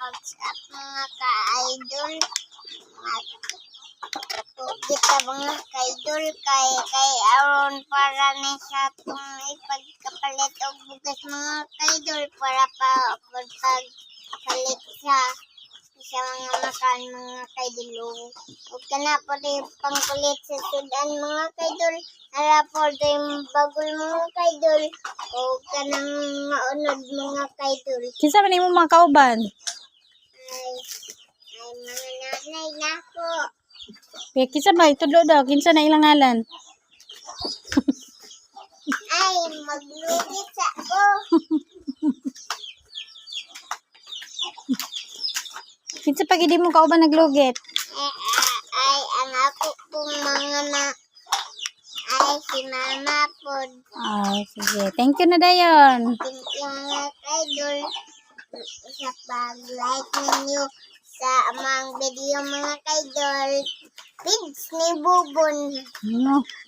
WhatsApp mga ka-idol. Kita mga ka-idol kay aron para ni sa itong ipagkapalit o bugas mga ka-idol para pa pagpalit sa mga makan mga ka-idol. Huwag ka na po rin pangkulit sa sudan mga ka-idol. Para po rin bagol mga ka-idol. Huwag ka nang maunod mga ka-idol. Kinsa man imo mga kauban? Ay mga nanay na po. Kinsa ba itulo daw? Kinsa na ilang ngalan? Ay, maglugit sa ako. Kinsa pa gid mo kauban naglugit? Ay, ang ako pong mga ay, si mama po. Sige. Thank you na dayon. Yung mga idol sa pag-like ninyo sa mga video mga idol. Pids ni Bubon. Ano?